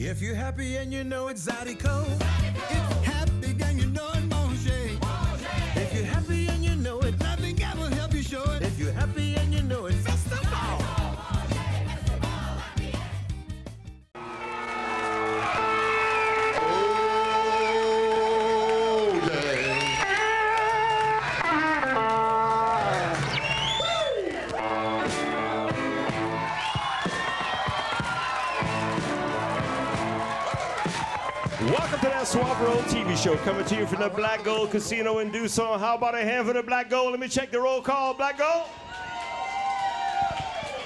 If you're happy and you know it's Zydeco. If happy and you know it, Monge. If you're happy and you know it, nothing else will help you show it. If you're happy and you know it, Festival. Welcome to that Swamp Roll TV show, coming to you from the Black Gold Casino in Doosan. How about a hand for the Black Gold? Let me check the roll call. Black Gold.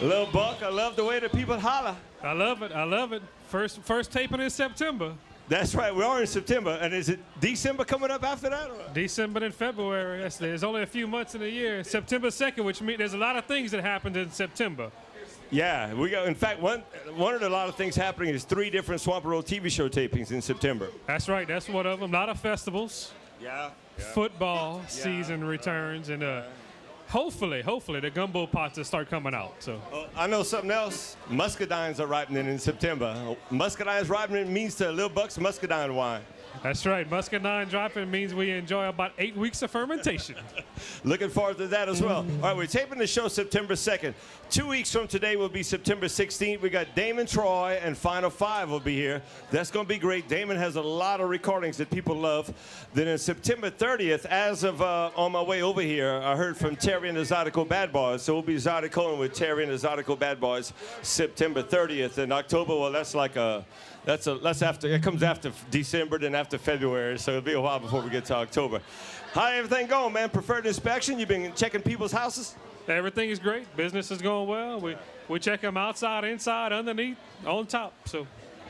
Lil Buck, I love the way the people holler. I love it. I love it. First taping in September. That's right. We are in September. And is it December coming up after that? Or? December and February. There's only a few months in a year. September 2nd, which means there's a lot of things that happened in September. Yeah, we got. In fact, one of the lot of things happening is 3 different Swamp Roll TV show tapings in September. That's right. That's one of them. A lot of festivals. Yeah. Football season returns, and hopefully the gumbo pots will start coming out. So I know something else. Muscadines are ripening in September. Muscadines ripening means to Lil Buck's muscadine wine. that's right. Muscadine dropping means we enjoy about 8 weeks of fermentation. Looking forward to that as well. All right, we're taping the show September 2nd. 2 weeks from today will be September 16th. We got Damon Troy and Final Five will be here. That's going to be great. Damon has a lot of recordings that people love. Then on September 30th, as of on my way over here, I heard from Terry and the Zydeco Bad Boys. So we'll be Zydecoing with Terry and the Zydeco Bad Boys September 30th. In October, well, that's like that's after, it comes after December, then after February, so it'll be a while before we get to October. How everything going, man? Preferred inspection? You've been checking people's houses? Everything is great. Business is going well. We check them outside, inside, underneath, on top. So.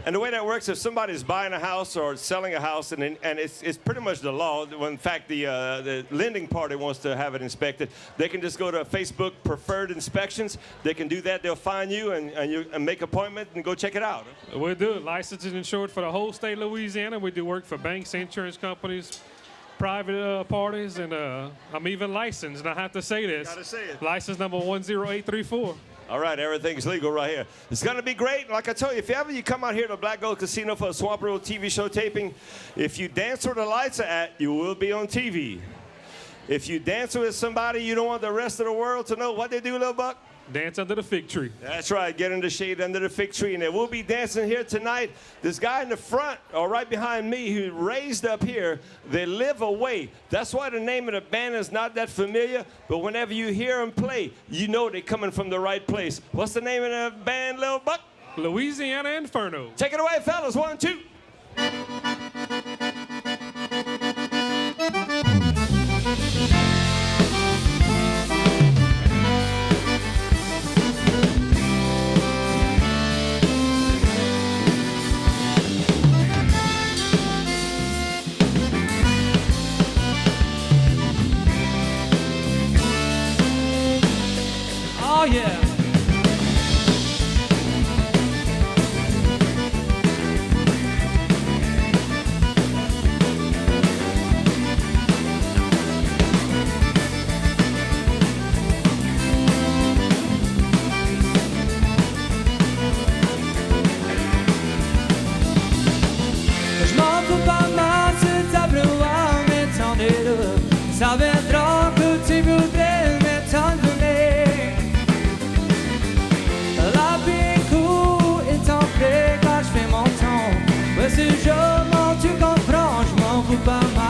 And the way that works, if somebody's buying a house or selling a house, and it's pretty much the law. When in fact the lending party wants to have it inspected, they can just go to Facebook Preferred Inspections. They can do that. They'll find you and make an appointment and go check it out. We do it. Licensed and insured for the whole state of Louisiana. We do work for banks, insurance companies, private parties, and I'm even licensed. And I have to say this. Gotta say it. License number 10834. All right, everything's legal right here. It's going to be great. Like I told you, if ever you come out here to Black Gold Casino for a Swamp Roll TV show taping, if you dance where the lights are at, you will be on TV. If you dance with somebody you don't want the rest of the world to know what they do, Lil Buck, dance under the fig tree. That's right. Get in the shade under the fig tree. And we'll be dancing here tonight. This guy in the front or right behind me who raised up here, They Live Away. That's why the name of the band is not that familiar. But whenever you hear them play, you know they're coming from the right place. What's the name of the band, Lil Buck? Louisiana Inferno. Take it away, fellas. 1, 2. Oh yeah. Je m'en fous pas mal ce tableau à m'étendre là. Ça viendra que tu voudrais m'étendre. Quand je fais mon temps, ouais, si je mens, tu comprends, je m'en fous pas mal.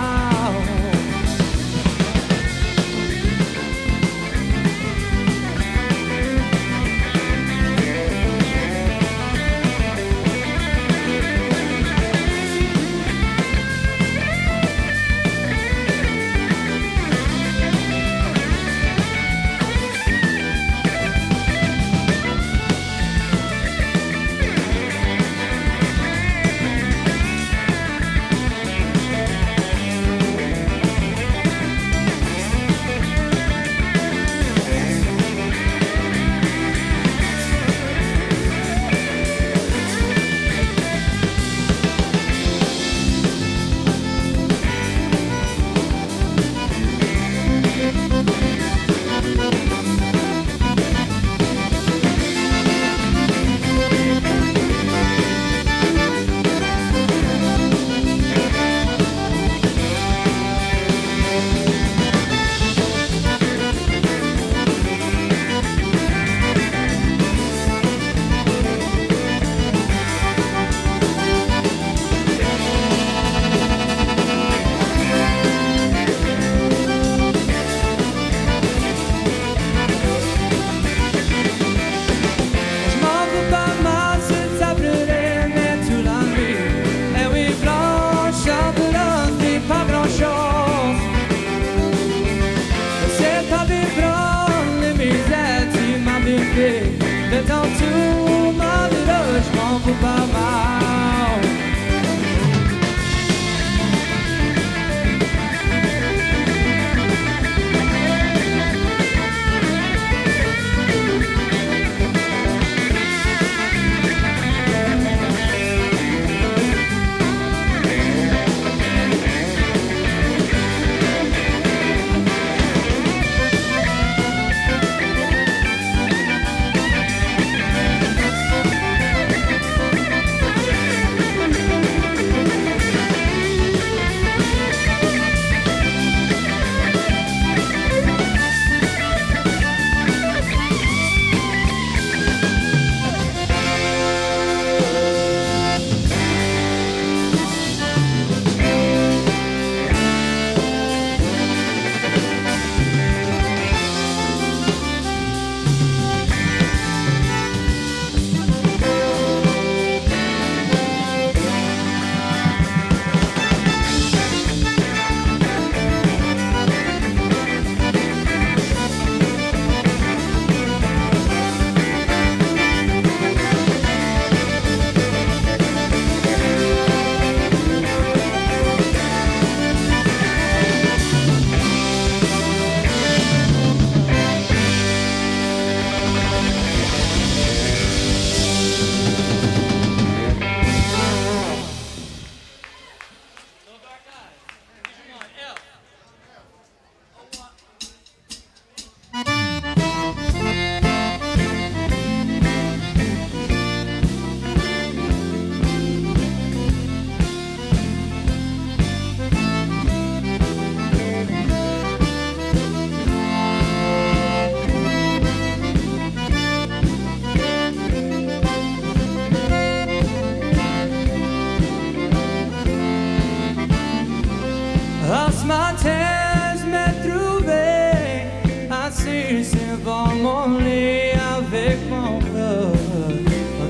matin je me trouvais assis devant mon lit avec mon cœur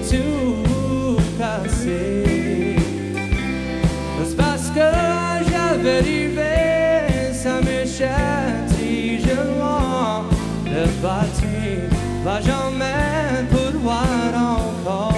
tout cassé. C'est parce que j'avais rêvé, ça me châtie, je vois le bâti va jamais pouvoir encore.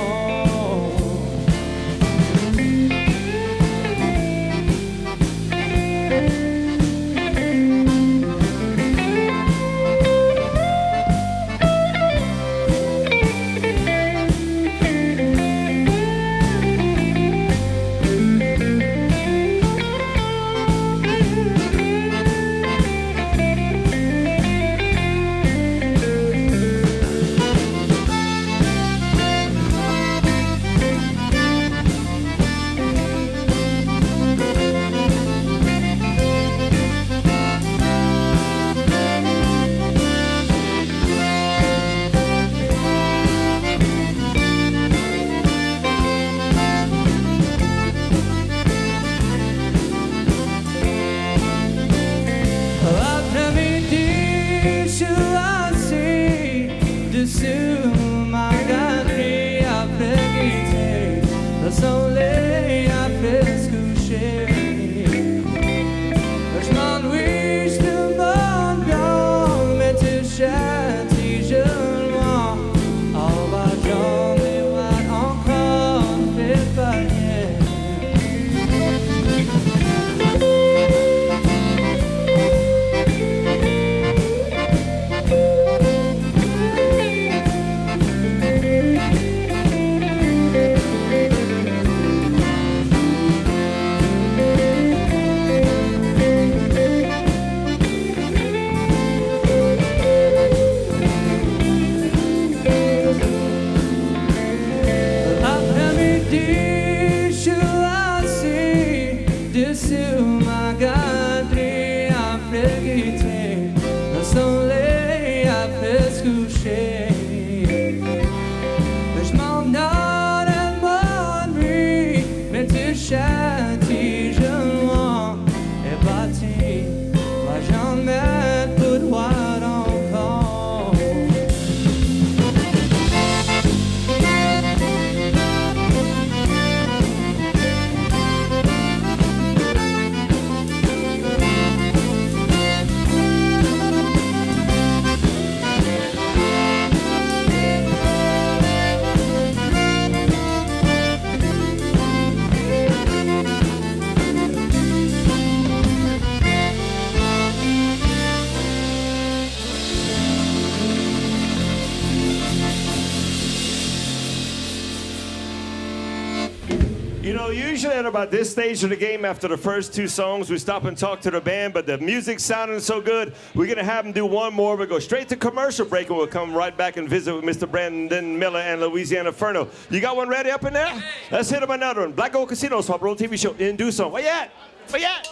You know, usually at about this stage of the game, after the first two songs, we stop and talk to the band, but the music's sounding so good, we're going to have them do one more. We'll go straight to commercial break, and we'll come right back and visit with Mr. Brandon Miller and Louisiana Furno. You got one ready up in there? Let's hit them another one. Black Gold Casino, Swap Roll TV show in Tucson. Where you at? Where you at?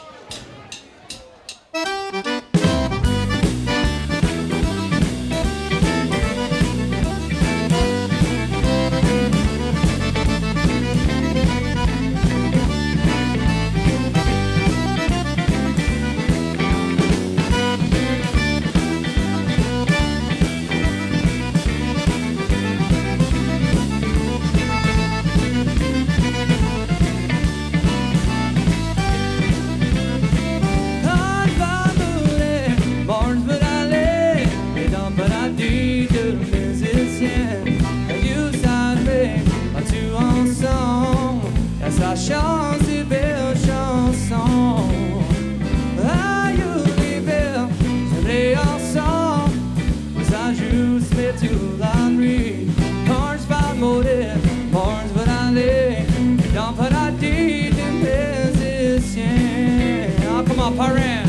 Chance et belle chanson. Ah, you be belle, c'est vrai ensemble. Vous ajustez toute la nuit. Quand je vais mourir, quand je vais aller dans le paradis des musiciens. Ah, come on, parrain.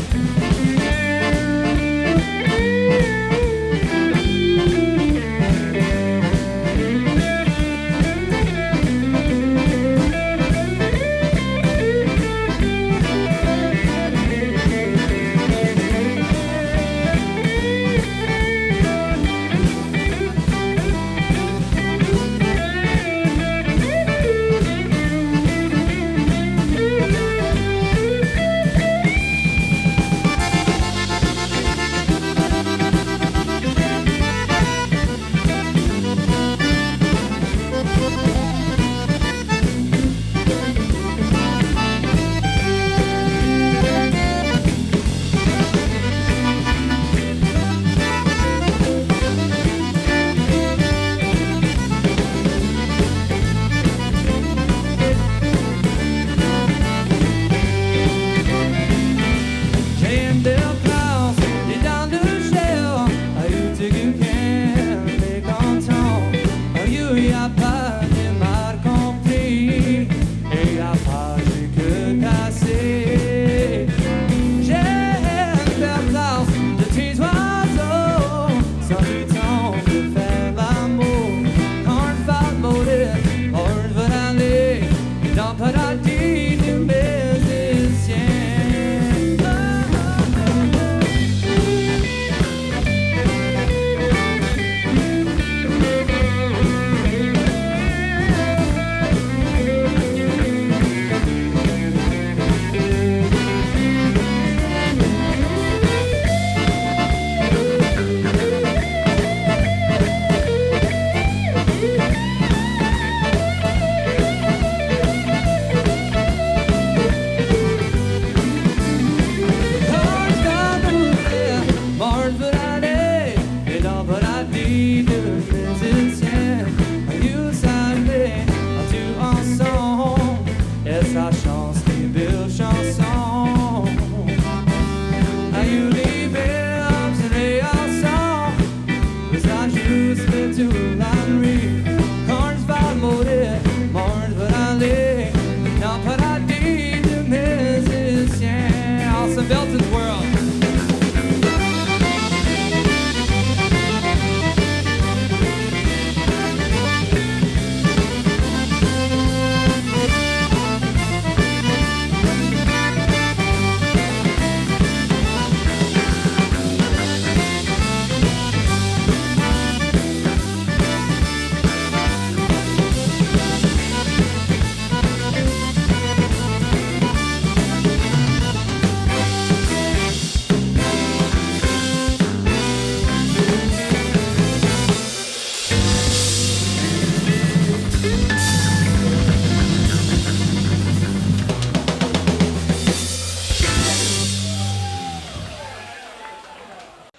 non paradis de musiciens. Belton's World.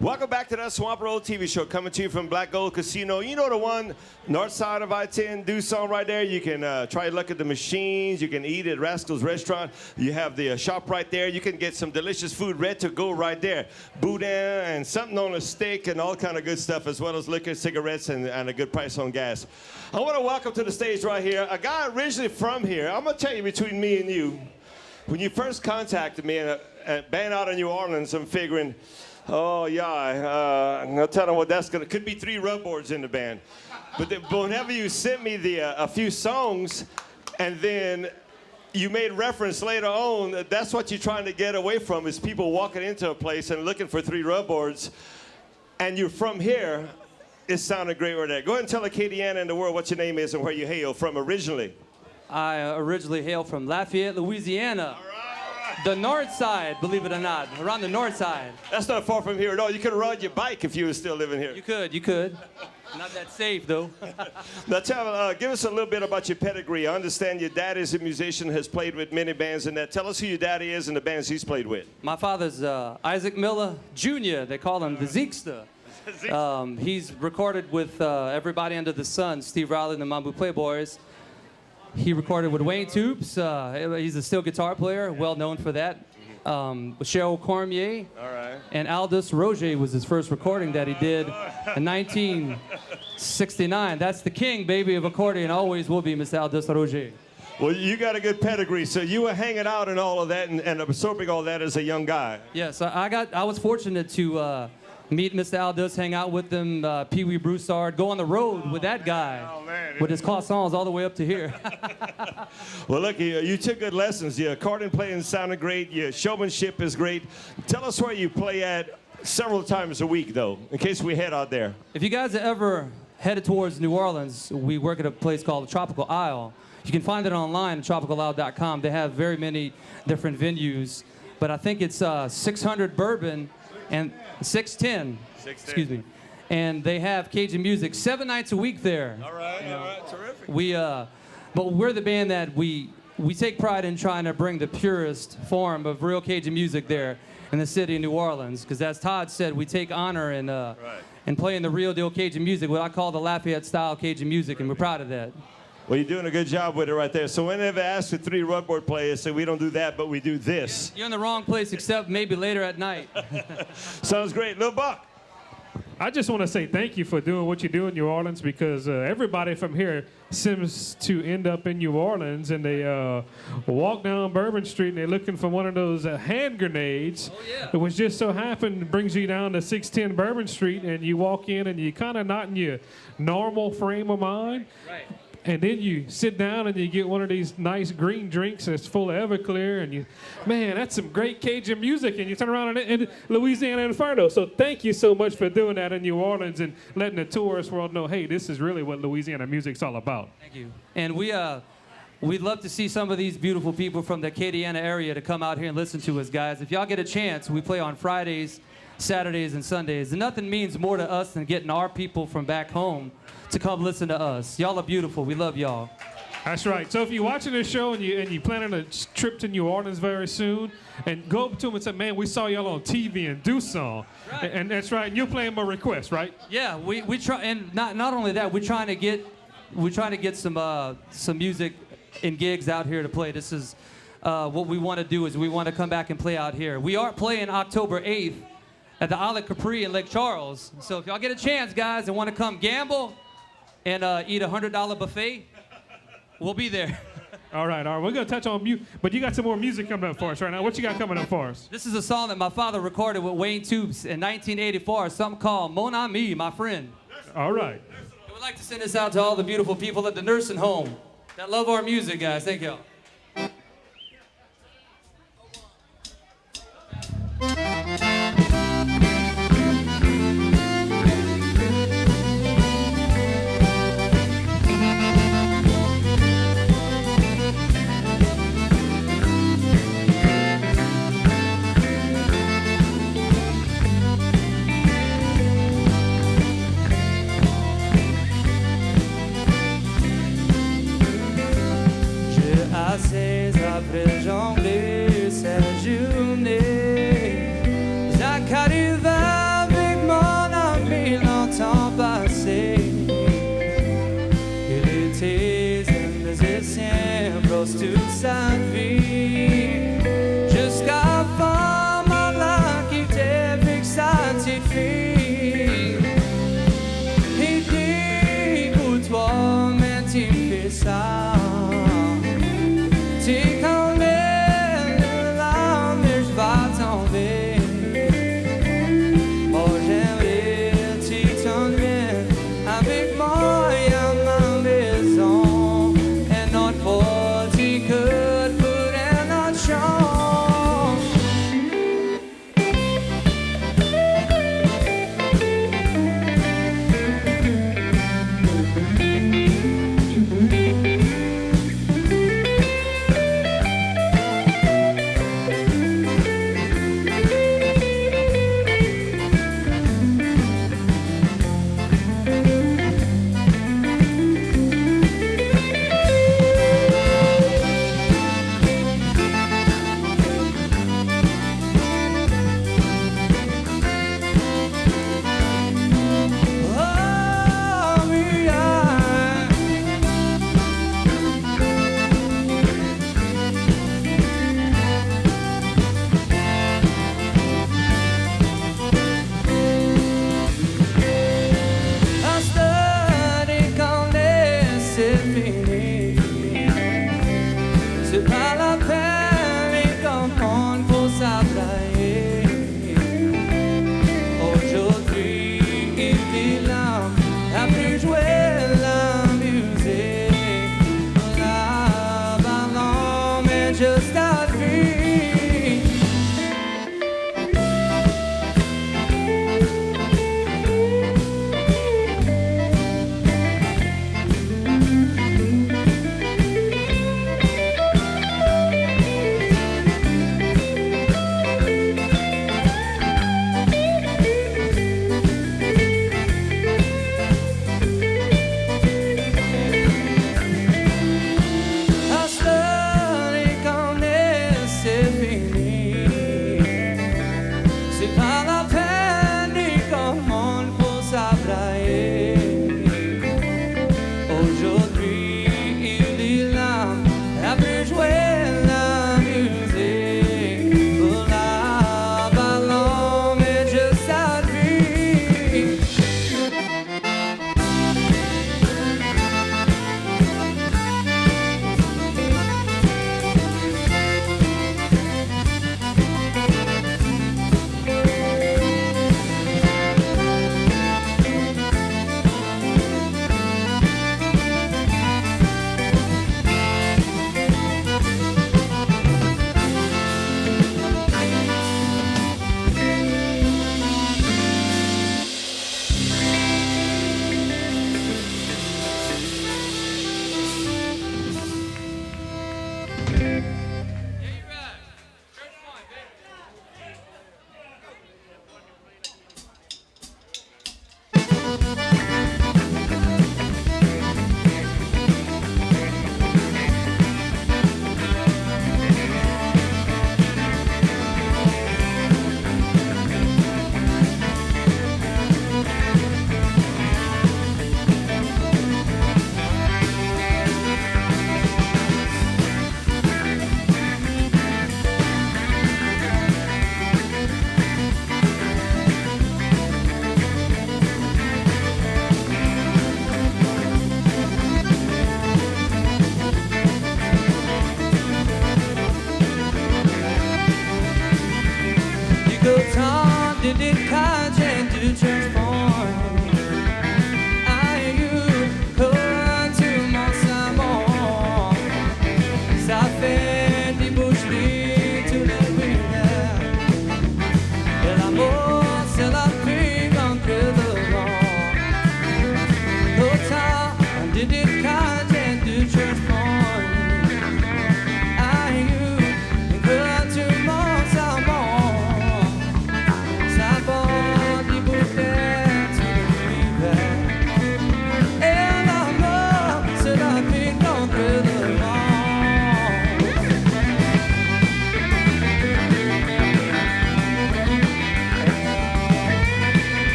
Welcome back to that Swamp Road TV show, coming to you from Black Gold Casino. You know the one, north side of I-10, Doosan right there. You can try to look at the machines. You can eat at Rascal's Restaurant. You have the shop right there. You can get some delicious food ready to go right there. Boudin and something on a steak and all kind of good stuff, as well as liquor, cigarettes, and a good price on gas. I want to welcome to the stage right here a guy originally from here. I'm going to tell you, between me and you, when you first contacted me and a band out of New Orleans, I'm figuring, oh, yeah, I'm going to tell them what that's going to, could be 3 rub boards in the band. But whenever you sent me a few songs, and then you made reference later on, that's what you're trying to get away from, is people walking into a place and looking for 3 rub boards, and you're from here, it sounded great right there. Go ahead and tell Acadiana and the world what your name is and where you hail from originally. I originally hail from Lafayette, Louisiana. All right. The north side, believe it or not, around the north side. That's not far from here at all. You could ride your bike if you were still living here. You could. Not that safe, though. Now, give us a little bit about your pedigree. I understand your dad is a musician, has played with many bands and that. Tell us who your daddy is and the bands he's played with. My father's Isaac Miller Jr. They call him the Zeekster. He's recorded with everybody under the sun, Steve Riley and the Mambo Playboys. He recorded with Wayne Toops. He's a steel guitar player, well known for that. With Cheryl Cormier. All right. And Aldous Roger was his first recording that he did in 1969. That's the king, baby, of accordion. Always will be, Mr. Aldous Roger. Well, you got a good pedigree, so you were hanging out and all of that and absorbing all that as a young guy. Yes, I was fortunate to meet Mr. Aldous, hang out with him, Pee Wee Broussard, go on the road with that guy, with his croissants all the way up to here. Well, look, you took good lessons. Your accordion playing sounded great. Your showmanship is great. Tell us where you play at several times a week, though, in case we head out there. If you guys are ever headed towards New Orleans, we work at a place called the Tropical Isle. You can find it online at tropicalisle.com. They have very many different venues, but I think it's 600 Bourbon and 610, excuse me. And they have Cajun music 7 nights a week there. All right, terrific. But we're the band that we take pride in trying to bring the purest form of real Cajun music there in the city of New Orleans. Because as Todd said, we take honor in playing the real deal Cajun music, what I call the Lafayette style Cajun music, and we're proud of that. Well, you're doing a good job with it right there. So whenever I ask for 3 rubboard players, say we don't do that, but we do this. You're in the wrong place, except maybe later at night. Sounds great. Lil Buck. I just want to say thank you for doing what you do in New Orleans, because everybody from here seems to end up in New Orleans, and they walk down Bourbon Street and they're looking for one of those hand grenades. Oh, yeah. It was just so happened brings you down to 610 Bourbon Street, and you walk in and you kind of not in your normal frame of mind. Right. And then you sit down and you get one of these nice green drinks that's full of Everclear, and you, man, that's some great Cajun music, and you turn around and Louisiana Inferno. So thank you so much for doing that in New Orleans and letting the tourist world know, hey, this is really what Louisiana music's all about. Thank you. And we'd love to see some of these beautiful people from the Acadiana area to come out here and listen to us, guys. If y'all get a chance, we play on Fridays, Saturdays, and Sundays. And nothing means more to us than getting our people from back home to come listen to us. Y'all are beautiful. We love y'all. That's right. So if you're watching this show and you planning a trip to New Orleans very soon, and go up to them and say, man, we saw y'all on TV in Doosan. Right. And that's right. And you're playing my request, right? Yeah, we try, and not only that, we're trying to get some music and gigs out here to play. This is what we want to do is we want to come back and play out here. We are playing October 8th at the Isle of Capri in Lake Charles. So if y'all get a chance, guys, and want to come gamble and eat a $100 buffet, we'll be there. All right. We're going to touch on mute, but you got some more music coming up for us right now. What you got coming up for us? This is a song that my father recorded with Wayne Toops in 1984, something called Mon Ami, my friend. All right. And we'd like to send this out to all the beautiful people at the nursing home that love our music, guys. Thank y'all. Assez après jongler cette journée, j'arrive avec mon ami longtemps passé. Il était un musicien proche toute sa vie, jusqu'à fin malin qui était avec sa petite fille. Il dit pour toi, mais tu fais ça. C'est quand les larmes vont tomber. Oh, j'aimerais que tu t'en viennes avec moi à ma maison. And not for tu could put an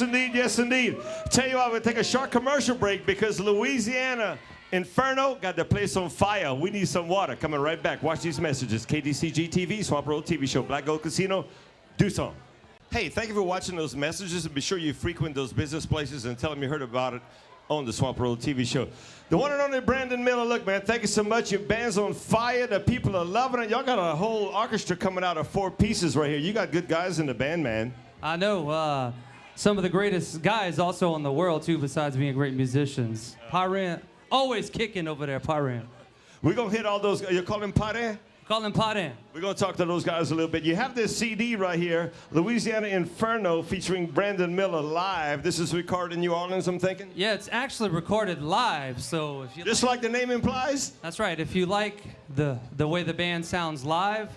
Yes, indeed. Yes, indeed. Tell you what, we'll take a short commercial break because Louisiana Inferno got the place on fire. We need some water. Coming right back. Watch these messages. KDCG TV, Swamp Road TV show, Black Gold Casino. Do something. Hey, thank you for watching those messages, and be sure you frequent those business places and tell them you heard about it on the Swamp Road TV show. The one and only Brandon Miller. Look, man, thank you so much. Your band's on fire. The people are loving it. Y'all got a whole orchestra coming out of 4 pieces right here. You got good guys in the band, man. I know. Some of the greatest guys also in the world, too, besides being great musicians. Pyran, always kicking over there, Pyran. We're going to hit all those. You call him Pare? Call him Pyran. We're going to talk to those guys a little bit. You have this CD right here, Louisiana Inferno, featuring Brandon Miller live. This is recorded in New Orleans, I'm thinking? Yeah, it's actually recorded live, so if you Just like the name implies? That's right. If you like the way the band sounds live,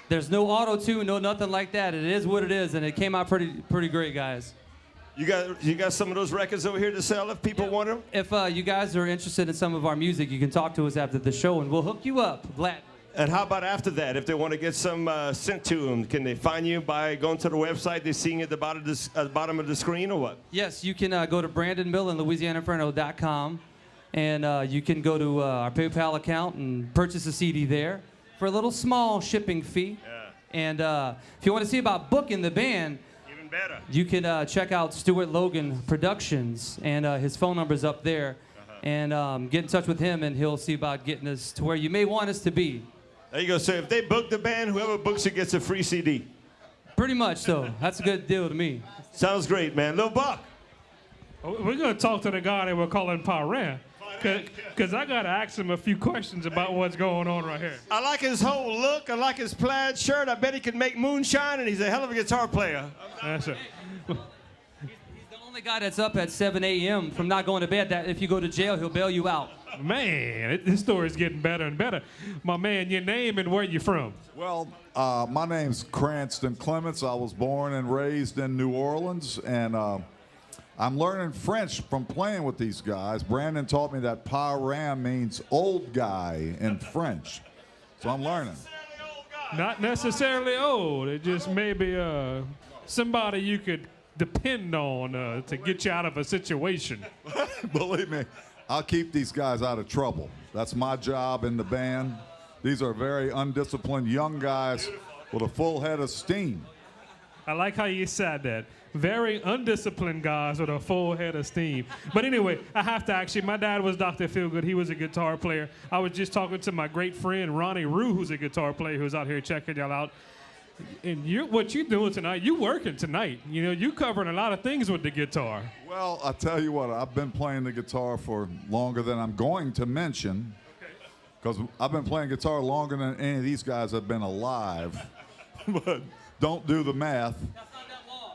there's no auto-tune, no nothing like that. It is what it is, and it came out pretty great, guys. You got some of those records over here to sell if people want them? If you guys are interested in some of our music, you can talk to us after the show, and we'll hook you up. Glad. And how about after that? If they want to get some sent to them, can they find you by going to the website? They're seeing at the bottom of the screen or what? Yes, you can go to Brandon Miller and LouisianaInferno.com, and you can go to our PayPal account and purchase a CD there for a little small shipping fee. Yeah. And if you want to see about booking the band, Even better. you can check out Stuart Logan Productions, and his phone number's up there. And get in touch with him, and he'll see about getting us to where you may want us to be. There you go. So if they book the band, whoever books it gets a free CD. Pretty much so. That's a good deal to me. Sounds great, man. Lil Buck. We're going to talk to the guy that we're calling Pyran. Because I got to ask him a few questions about what's going on right here. I like his whole look. I like his plaid shirt. I bet he can make moonshine, and he's a hell of a guitar player. That's it. He's the only guy that's up at 7 a.m. from not going to bed. That if you go to jail, he'll bail you out. Man, this story's getting better and better. My man, your name and where you from? Well, my name's Cranston Clements. I was born and raised in New Orleans, and I'm learning French from playing with these guys. Brandon taught me that Pyran means old guy in French, so I'm learning. Not necessarily old. It just maybe somebody you could depend on to get you out of a situation. Believe me, I'll keep these guys out of trouble. That's my job in the band. These are very undisciplined young guys with a full head of steam. I like how you said that. Very undisciplined guys with a full head of steam. But anyway, I have to actually, my dad was Dr. Feelgood. He was a guitar player. I was just talking to my great friend, Ronnie Rue, who's a guitar player, who's out here checking y'all out. And what you doing tonight, you working tonight. You know, you covering a lot of things with the guitar. Well, I tell you what, I've been playing the guitar for longer than I'm going to mention, because I've been playing guitar longer than any of these guys have been alive. But don't do the math.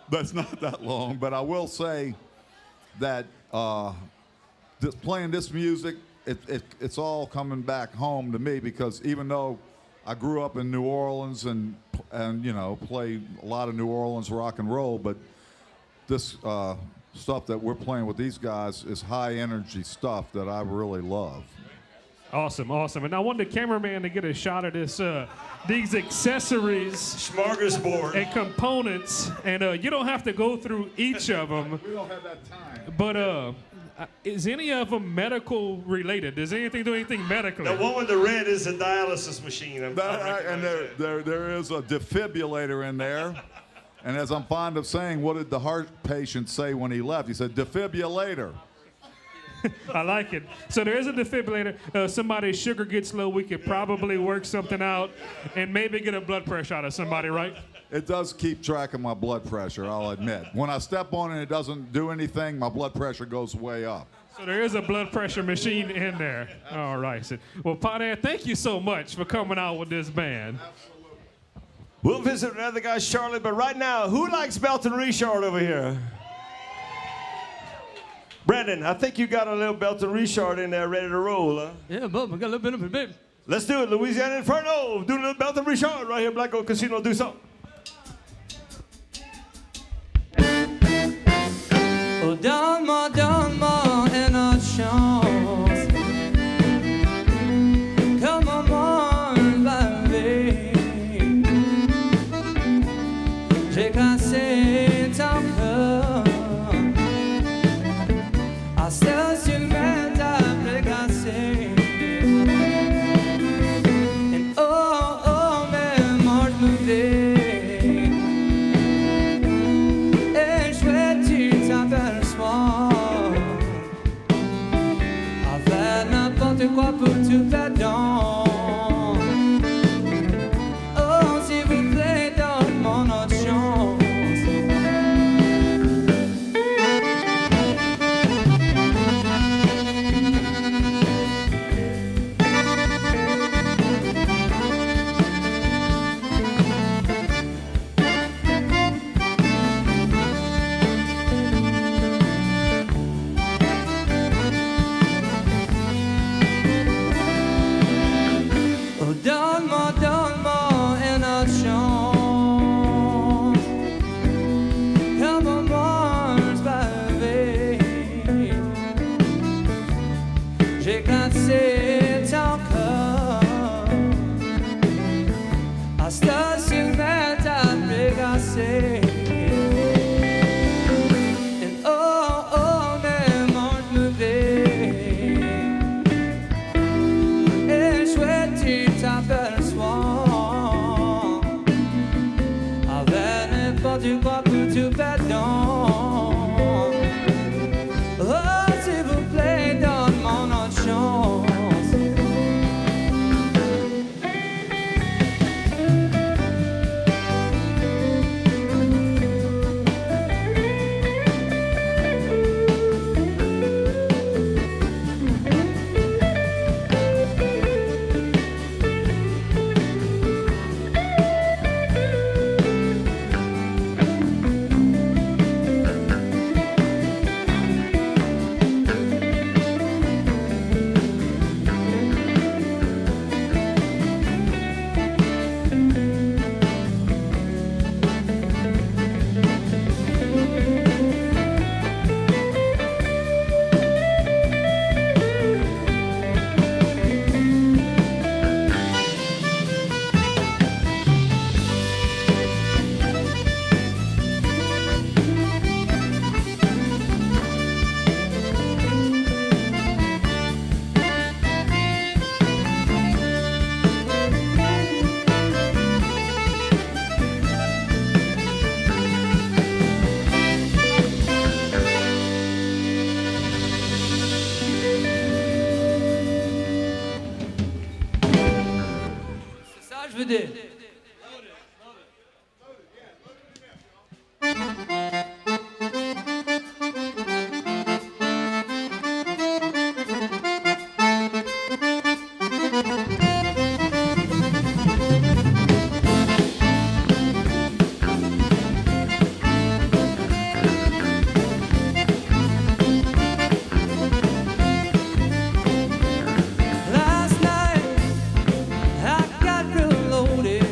That's not that long. But I will say that playing this music, it's all coming back home to me, because even though I grew up in New Orleans and you know, play a lot of New Orleans rock and roll, but this stuff that we're playing with these guys is high energy stuff that I really love. Awesome, awesome. And I want the cameraman to get a shot of this, these accessories, Smorgasbord. and components. And you don't have to go through each of them. We don't have that time. But is any of them medical related? Does anything do anything medically? The one with the red is a dialysis machine. And there is a defibrillator in there. And as I'm fond of saying, what did the heart patient say when he left? He said, defibrillator. I like it. So there is a defibrillator. Somebody's sugar gets low, we could probably work something out and maybe get a blood pressure out of somebody, right? It does keep track of my blood pressure, I'll admit. When I step on it and it doesn't do anything, my blood pressure goes way up. So there is a blood pressure machine in there. All right. So, well, Pyran, thank you so much for coming out with this band. We'll visit another guy, Charlotte, but right now, who likes Belton Richard over here? Brandon, I think you got a little Belton Richard in there ready to roll, huh? Yeah, Bub, I got a little bit of it, baby. Let's do it. Louisiana Inferno. Do a little Belton Richard right here, Black Gold Casino. Do something. Oh, donne-moi une chance. Comment va vie? J'ai cassé ton cœur. n'importe quoi pour tout perdre. Oh, s'il vous plaît, donne-moi notre chance. Oh, donne-moi, donne-moi une autre chance. Help-moi se baver. J'ai cassé ton corps. À ce ciel t'as dégassé. Et oh, oh, demande-me et chouette, tu t'aperçois avec n'importe quoi pour tout perdre. Oh, s'il vous plaît, donne-moi notre chance. C'est ça, je veux dire. Last night I got real loaded.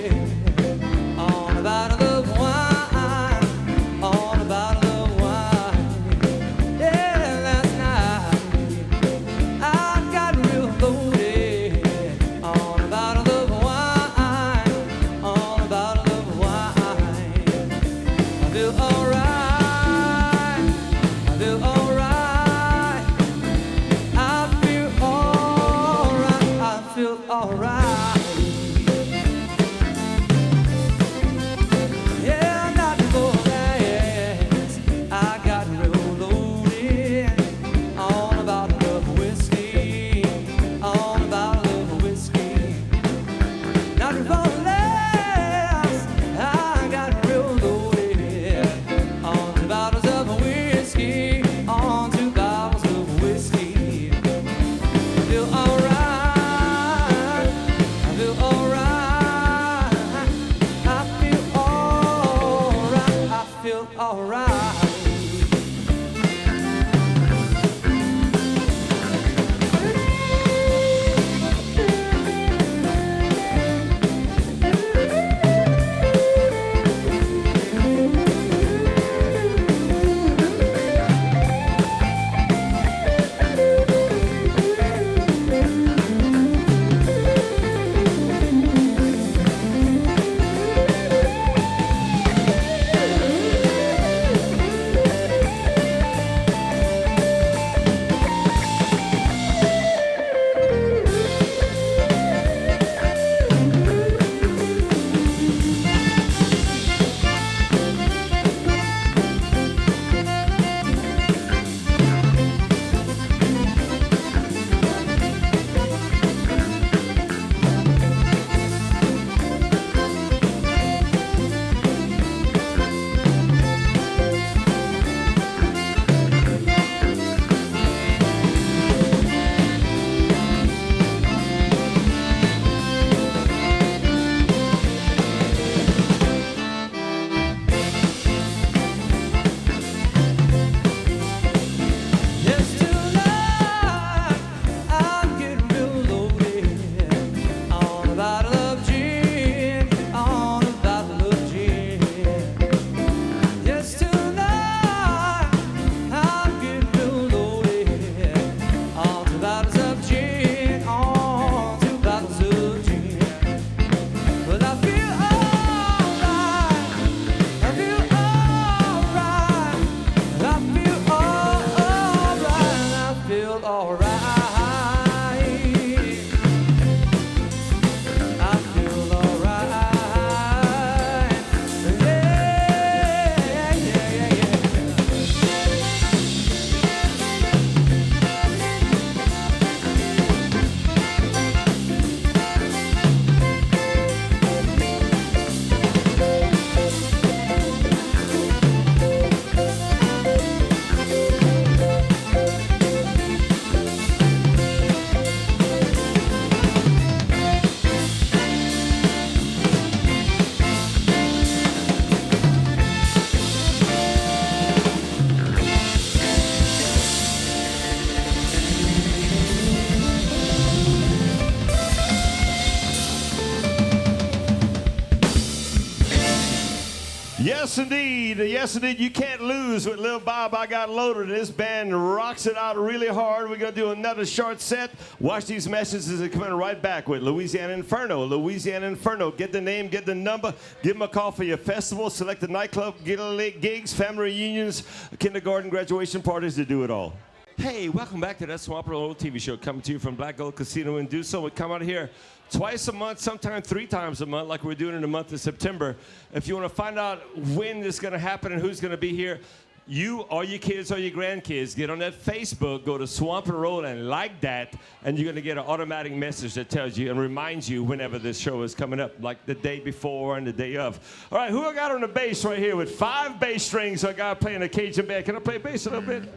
Yes, indeed. Yes, indeed. You can't lose with Lil Bob. I Got Loaded. This band rocks it out really hard. We're going to do another short set. Watch these messages. They're coming right back with Louisiana Inferno. Louisiana Inferno. Get the name, get the number. Give them a call for your festival. Select the nightclub, get late gigs, family reunions, kindergarten graduation parties. To do it all. Hey, welcome back to that Swamp Road TV show coming to you from Black Gold Casino in Duso. We come out here twice a month, sometimes 3 times a month, like we're doing in the month of September. If you want to find out when this is going to happen and who's going to be here, you or your kids or your grandkids, get on that Facebook, go to Swamp Road and like that, and you're going to get an automatic message that tells you and reminds you whenever this show is coming up, like the day before and the day of. All right, who I got on the bass right here with 5 bass strings? I got playing a Cajun band. Can I play bass a little bit?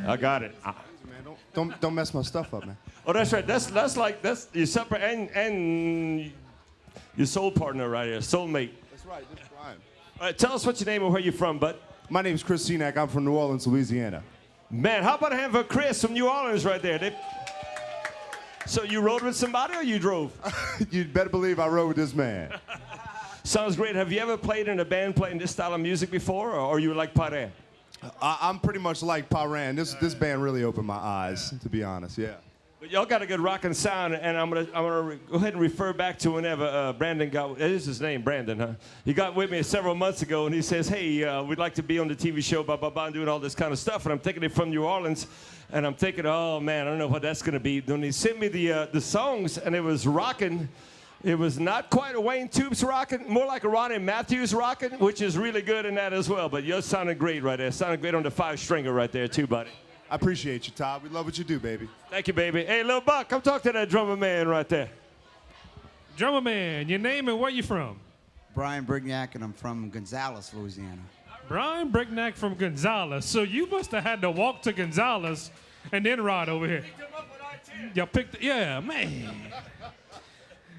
I got it. Man, don't mess my stuff up, man. Oh, that's right. That's your supper and your soul partner right here, soulmate. That's right. This is Brian. All right, tell us what's your name and where you're from, bud. My name is Chris Cenac. I'm from New Orleans, Louisiana. Man, how about having Chris from New Orleans right there? So you rode with somebody or you drove? You'd better believe I rode with this man. Sounds great. Have you ever played in a band playing this style of music before, or you like Paré? I'm pretty much like Paran. This band really opened my eyes, to be honest. Yeah. But y'all got a good rockin' sound, and I'm gonna go ahead and refer back to whenever Brandon got. Is his name Brandon? Huh? He got with me several months ago, and he says, "Hey, we'd like to be on the TV show, blah blah blah, and doing all this kind of stuff." And I'm taking it from New Orleans, and I'm thinking, "Oh man, I don't know what that's gonna be." When he sent me the songs, and it was rockin'. It was not quite a Wayne Tubes rockin', more like a Ronnie Matthews rockin', which is really good in that as well. But yours sounded great right there. Sounded great on the 5-stringer right there too, buddy. I appreciate you, Todd. We love what you do, baby. Thank you, baby. Hey, Lil Buck, come talk to that drummer man right there. Drummer man, your name and where you from? Brian Brignac, and I'm from Gonzales, Louisiana. Brian Brignac from Gonzales. So you must have had to walk to Gonzales and then ride over here. Y'all picked, yeah, man.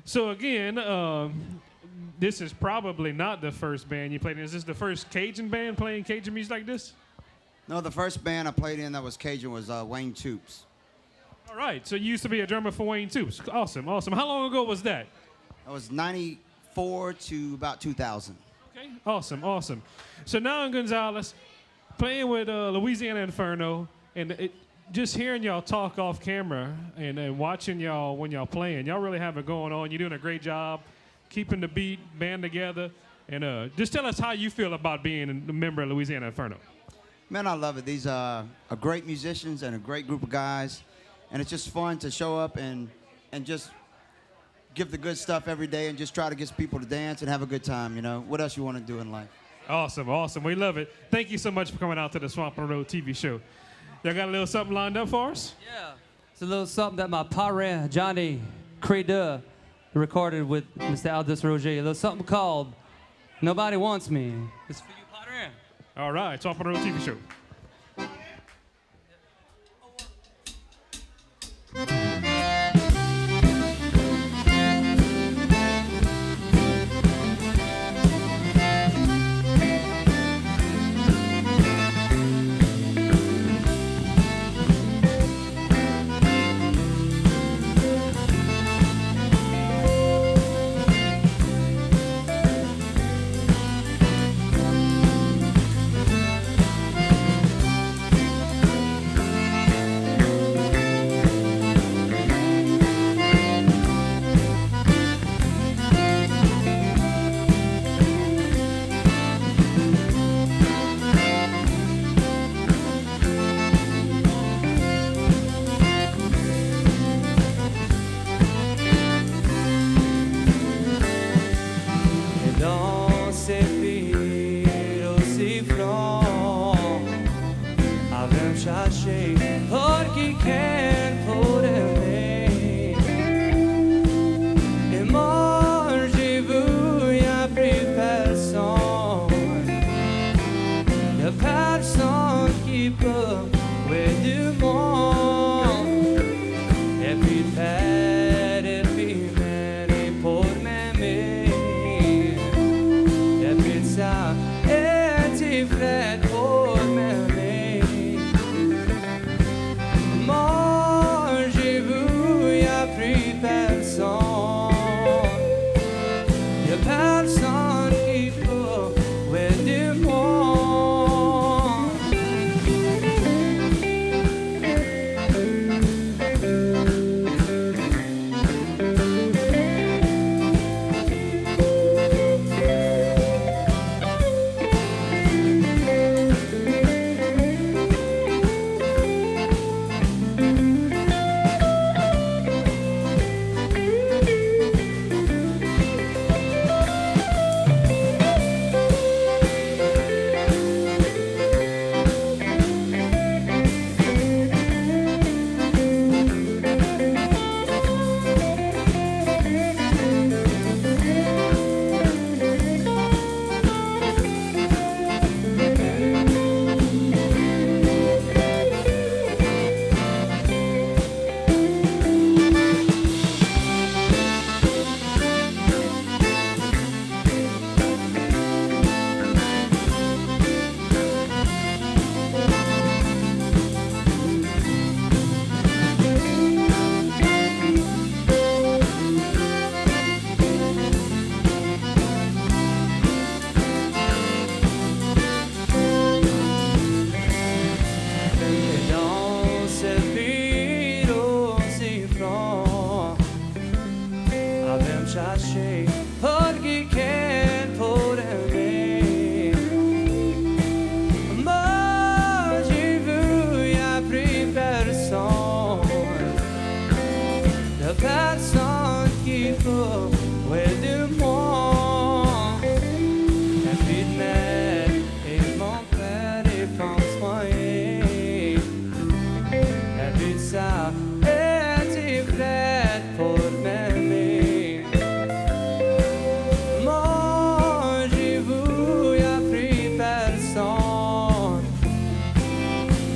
So again, this is probably not the first band you played in. Is this the first Cajun band playing Cajun music like this? No, the first band I played in that was Cajun was Wayne Tubes. All right, so you used to be a drummer for Wayne Tubes. Awesome, awesome. How long ago was that? That was 94 to about 2000. Okay, awesome, awesome. So now in Gonzales, playing with Louisiana Inferno, and just hearing y'all talk off camera and watching y'all when y'all playing, y'all really have it going on. You're doing a great job keeping the beat, band together. And just tell us how you feel about being a member of Louisiana Inferno. Man, I love it. These are great musicians and a great group of guys. And it's just fun to show up and just give the good stuff every day and just try to get people to dance and have a good time, you know. What else you want to do in life? Awesome, awesome. We love it. Thank you so much for coming out to the Swamp Road TV show. Y'all got a little something lined up for us? Yeah. It's a little something that my parent, Johnny Creda, recorded with Mr. Aldous Roger. A little something called Nobody Wants Me. It's for you, parent. All right, Swamp Road TV show. More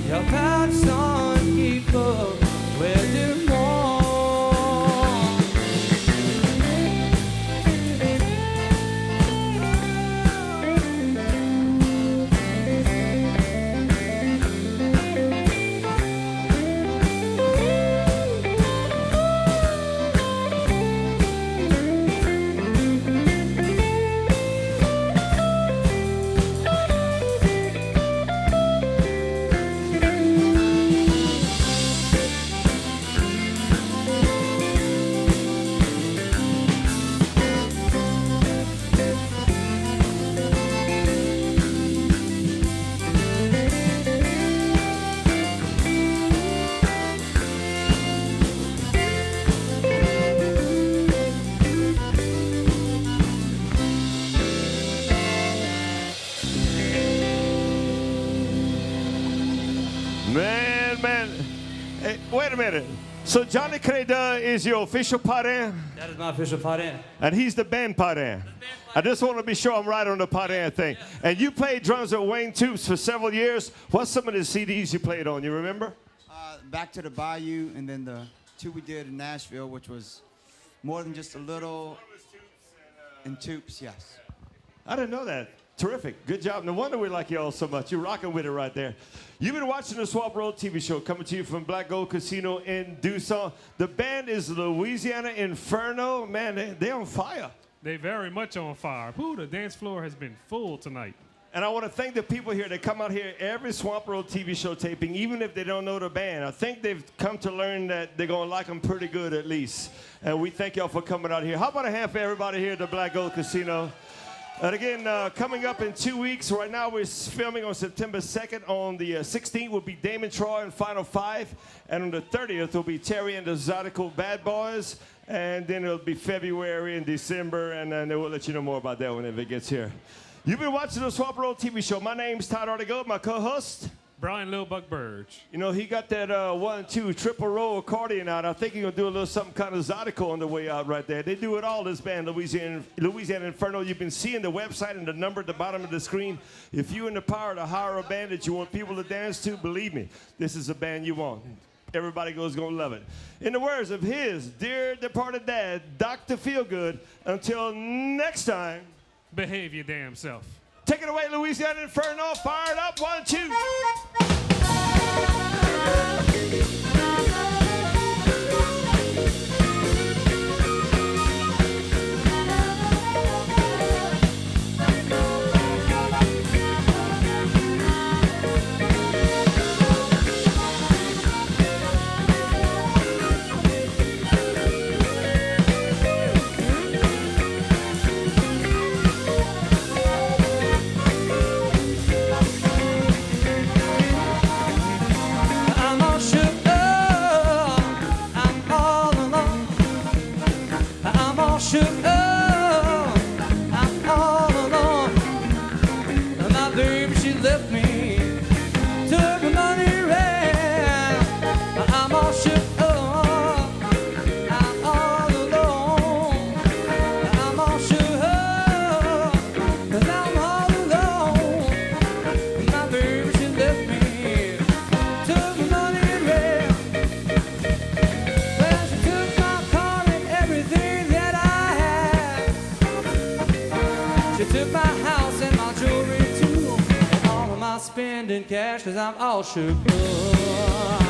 Your patch on people waiting more. Man. Hey, wait a minute. So Johnny Creda is your official parrain? That is my official parrain. And he's the band parrain. I just want to be sure I'm right on the parrain thing. And you played drums with Wayne Toops for several years. What's some of the CDs you played on? You remember? Back to the Bayou, and then the two we did in Nashville, which was More Than Just a Little, and Toops, yes. I didn't know that. Terrific. Good job. No wonder we like you all so much. You're rocking with it right there. You've been watching the Swamp Road TV show coming to you from Black Gold Casino in Dusson. The band is Louisiana Inferno. Man, they're on fire. They very much on fire. Ooh, the dance floor has been full tonight. And I want to thank the people here that come out here every Swamp Road TV show taping, even if they don't know the band. I think they've come to learn that they're going to like them pretty good at least. And we thank y'all for coming out here. How about a hand for everybody here at the Black Gold Casino? And again, coming up in 2 weeks, right now we're filming on September 2nd. On the 16th will be Damon Troy and Final Five. And on the 30th will be Terry and the Zydeco Bad Boys. And then it'll be February and December. And then we'll let you know more about that whenever it gets here. You've been watching the Swamp Road TV show. My name's Todd Artigo, my co-host. Brian Lil Buck Burge. You know, he got that 1-2 triple roll accordion out. I think he's going to do a little something kind of Zydeco on the way out right there. They do it all, this band, Louisiana Inferno. You've been seeing the website and the number at the bottom of the screen. If you're in the power to hire a band that you want people to dance to, believe me, this is a band you want. Everybody goes going to love it. In the words of his dear departed dad, Dr. Feelgood, until next time, behave your damn self. Take it away, Louisiana Inferno. Fire it up. 1, 2. Spending cash 'cause I'm all shook up.